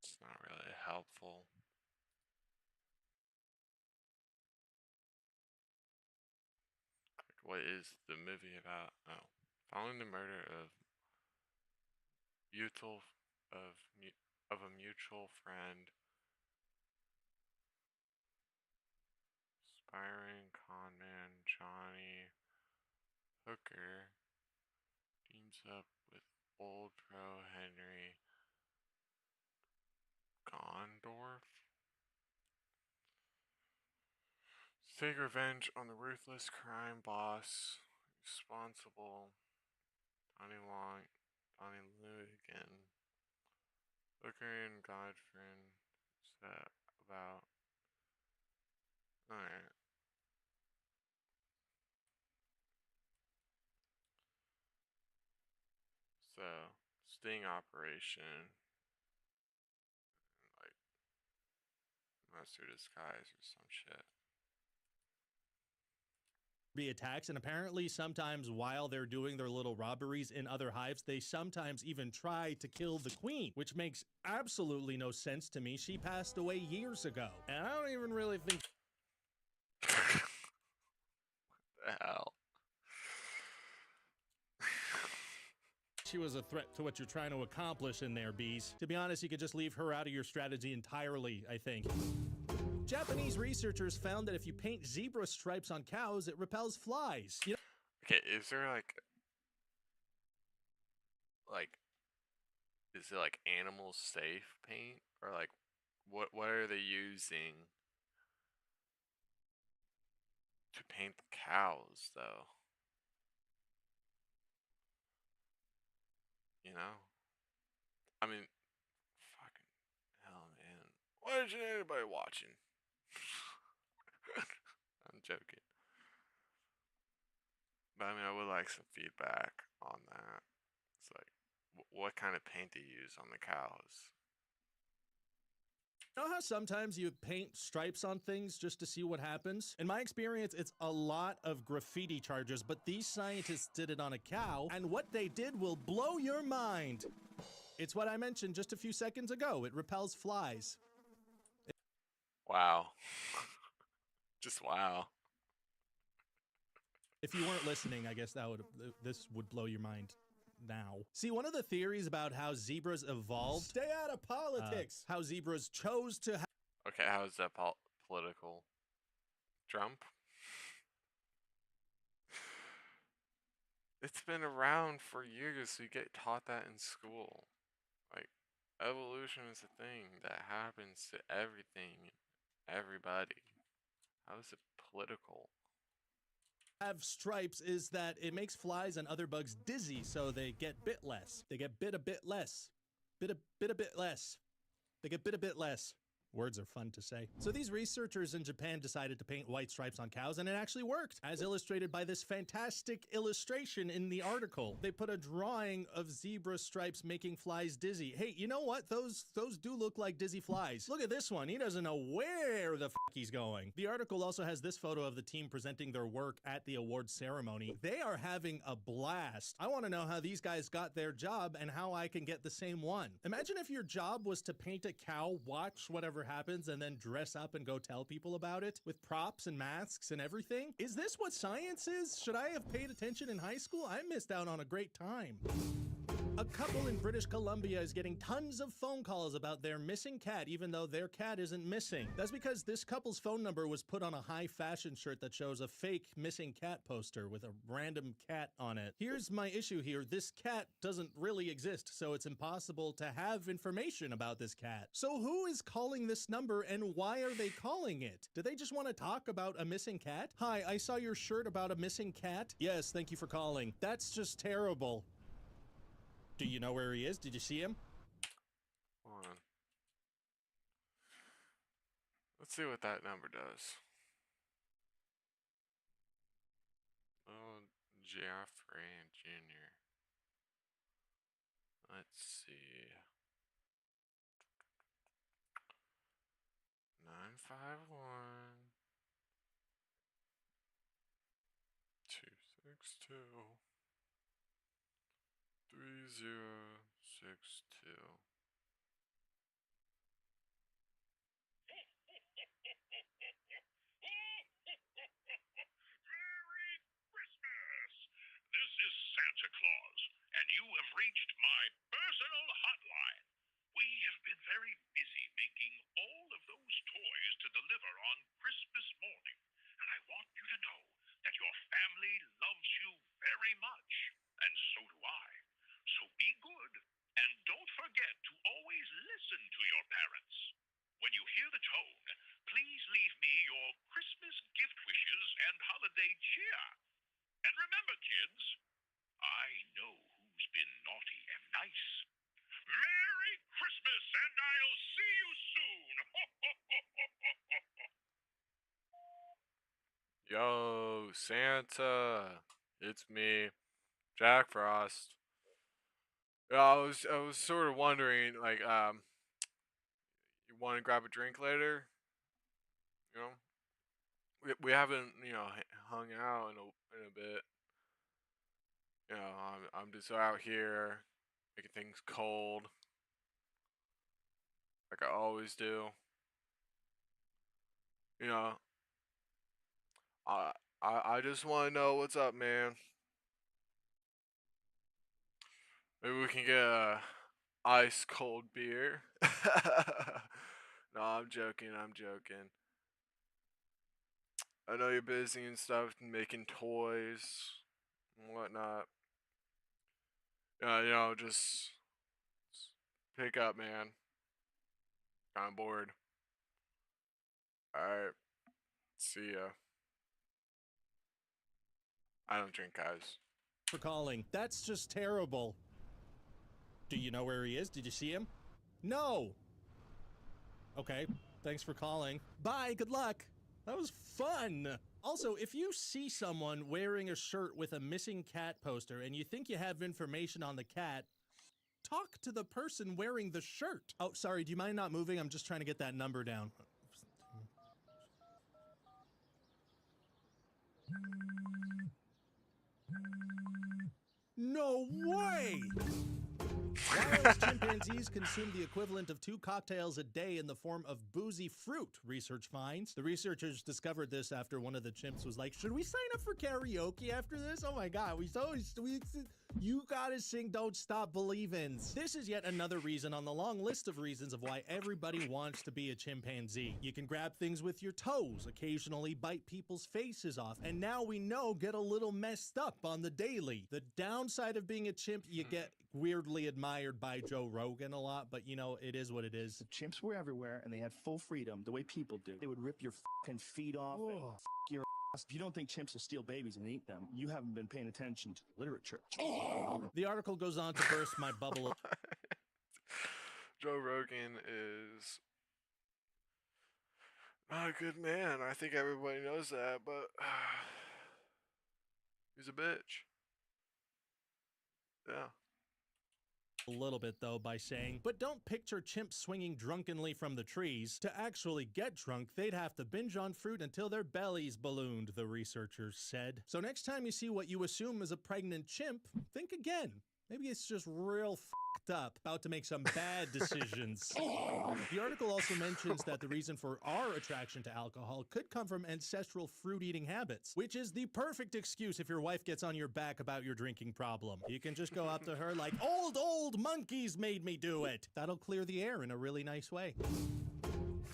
it's not really helpful. Like, what is the movie about? Oh, following the murder of mutual of a mutual friend, aspiring conman Johnny Hooker teams up with old pro Henry Gondorf to take revenge on the ruthless crime boss responsible. Donnie Lugan, Hooker and Godfrey set about. Alright. So, sting operation, like master disguise or some shit. attacks, and apparently sometimes while they're doing their little robberies in other hives, they sometimes even try to kill the queen, which makes absolutely no sense to me. She passed away years ago, and I don't even really think The hell. she was a threat to what you're trying to accomplish in there, bees. To be honest, you could just leave her out of your strategy entirely, I think. Japanese researchers found that if you paint zebra stripes on cows, it repels flies. You know, Okay, is there like is it like animal safe paint or like what are they using to paint the cows though? You know? I mean, fucking hell, man. Why isn't anybody watching? I'm joking. But I mean, I would like some feedback on that. It's like, what kind of paint do you use on the cows? know how sometimes you paint stripes on things just to see what happens? In my experience, it's a lot of graffiti charges, but these scientists did it on a cow, and what they did will blow your mind. It's what I mentioned just a few seconds ago. It repels flies. Wow. Just wow. If you weren't listening, I guess this would blow your mind now. See, one of the theories about how zebras evolved. Stay out of politics. How zebras chose to. Okay, how is that political? Trump? It's been around for years. We get taught that in school. Like, evolution is a thing that happens to everything, everybody. How is it political? Have stripes is that it makes flies and other bugs dizzy, so they get bit less. They get bit a bit less. Bit a bit less. They get bit a bit less. Words are fun to say. So these researchers in Japan decided to paint white stripes on cows, and it actually worked, as illustrated by this fantastic illustration in the article. They put a drawing of zebra stripes making flies dizzy. Hey, you know what? Those do look like dizzy flies. Look at this one. He doesn't know where the f he's going. The article also has this photo of the team presenting their work at the award ceremony. They are having a blast. I want to know how these guys got their job and how I can get the same one. Imagine if your job was to paint a cow, watch whatever happens and then dress up and go tell people about it with props and masks and everything? Is this what science is? Should I have paid attention in high school? I missed out on a great time. A couple in British Columbia is getting tons of phone calls about their missing cat, even though their cat isn't missing. That's because this couple's phone number was put on a high fashion shirt that shows a fake missing cat poster with a random cat on it. Here's my issue here. This cat doesn't really exist, so it's impossible to have information about this cat. So who is calling this number and why are they calling it? Do they just want to talk about a missing cat? Hi, I saw your shirt about a missing cat. Yes, thank you for calling. That's just terrible. Do you know where he is? Did you see him? Hold on. Let's see what that number does. Oh, Jeffrey Jr. Let's see. 951 262 3062. Merry Christmas! This is Santa Claus, and you have reached my personal hotline. We have been very busy making all of those toys to deliver on Christmas morning, and I want you to know that your family loves you very much, and so do I. So be good, and don't forget to always listen to your parents. When you hear the tone, please leave me your Christmas gift wishes and holiday cheer. And remember, kids, I know who's been naughty and nice. Merry Christmas, and I'll see you soon. Yo, Santa, it's me, Jack Frost. Yeah, I was sort of wondering, like, you want to grab a drink later? You know, we haven't, hung out in a bit. You know, I'm just out here making things cold, like I always do. You know, I I just want to know what's up, man. Maybe we can get a ice cold beer. No, I'm joking. I'm joking. I know you're busy and stuff, making toys and whatnot. Just pick up, man. I'm bored. Alright, see ya. I don't drink, guys. For calling. That's just terrible. Do you know where he is? Did you see him? No. Okay, thanks for calling. Bye, good luck. That was fun. Also, if you see someone wearing a shirt with a missing cat poster and you think you have information on the cat, talk to the person wearing the shirt. Oh, sorry, do you mind not moving? I'm just trying to get that number down. No way! Wild chimpanzees consume the equivalent of 2 cocktails a day in the form of boozy fruit, research finds. The researchers discovered this after one of the chimps was like, should we sign up for karaoke after this? Oh my god, you gotta sing Don't Stop Believin'. This is yet another reason on the long list of reasons of why everybody wants to be a chimpanzee. You can grab things with your toes, occasionally bite people's faces off, and now we know get a little messed up on the daily. The downside of being a chimp, you get weirdly admired by Joe Rogan a lot, but it is what it is. The chimps were everywhere and they had full freedom the way people do. They would rip your fucking feet off and your ass. If you don't think chimps will steal babies and eat them, you haven't been paying attention to literature. The article goes on to burst my bubble. Joe Rogan is not a good man. I think everybody knows that, but he's a bitch. Yeah. A little bit though by saying, but don't picture chimps swinging drunkenly from the trees. To actually get drunk, they'd have to binge on fruit until their bellies ballooned, the researchers said. So next time you see what you assume is a pregnant chimp, think again. Maybe it's just real up, about to make some bad decisions. The article also mentions that the reason for our attraction to alcohol could come from ancestral fruit-eating habits, which is the perfect excuse if your wife gets on your back about your drinking problem. You can just go up to her like, old monkeys made me do it. That'll clear the air in a really nice way.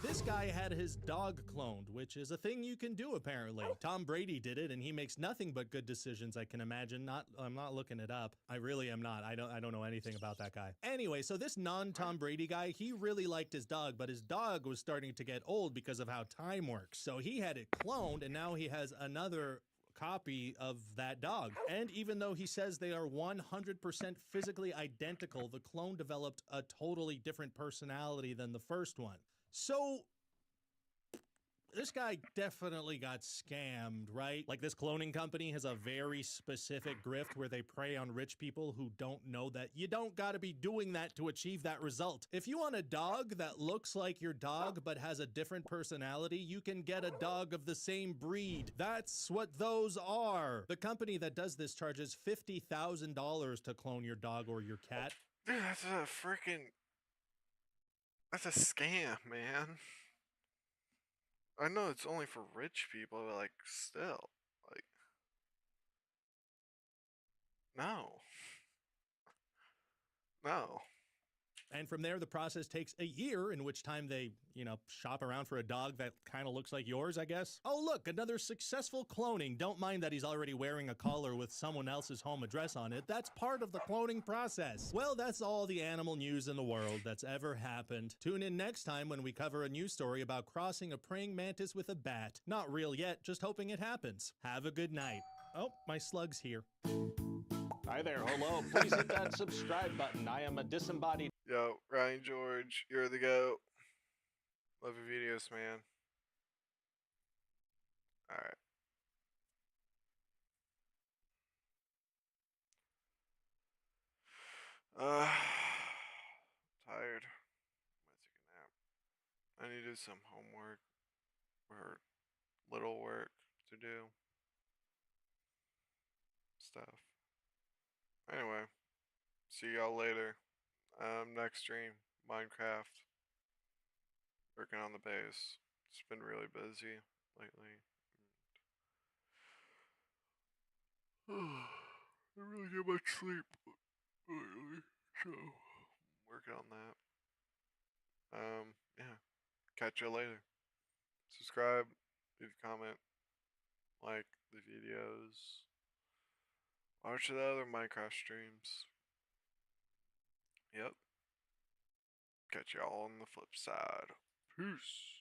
This guy had his dog cloned, which is a thing you can do apparently. Tom Brady did it, and he makes nothing but good decisions, I can imagine. I'm not looking it up. I really am not. I don't know anything about that guy. Anyway, so this non-Tom Brady guy, he really liked his dog, but his dog was starting to get old because of how time works. So he had it cloned, and now he has another copy of that dog. And even though he says they are 100% physically identical, the clone developed a totally different personality than the first one. So, this guy definitely got scammed, right? Like, this cloning company has a very specific grift where they prey on rich people who don't know that you don't gotta be doing that to achieve that result. If you want a dog that looks like your dog but has a different personality, you can get a dog of the same breed. That's what those are. The company that does this charges $50,000 to clone your dog or your cat. Dude, that's a scam, man. I know it's only for rich people, but like, still, like, no. No. And from there, the process takes a year, in which time they, shop around for a dog that kind of looks like yours, I guess. Oh, look, another successful cloning. Don't mind that he's already wearing a collar with someone else's home address on it. That's part of the cloning process. Well, that's all the animal news in the world that's ever happened. Tune in next time when we cover a news story about crossing a praying mantis with a bat. Not real yet, just hoping it happens. Have a good night. Oh, my slug's here. Hi there, hello. Please hit that subscribe button. I am a disembodied. Yo, Ryan George, you're the GOAT. Love your videos, man. Alright. Tired. Might take a nap. I need to do some homework or little work to do. Stuff. Anyway, see y'all later. Next stream, Minecraft. Working on the base. It's been really busy lately. I didn't really get much sleep lately, so working on that. Yeah. Catch you later. Subscribe, leave a comment, like the videos. Watch the other Minecraft streams. Yep. Catch y'all on the flip side. Peace.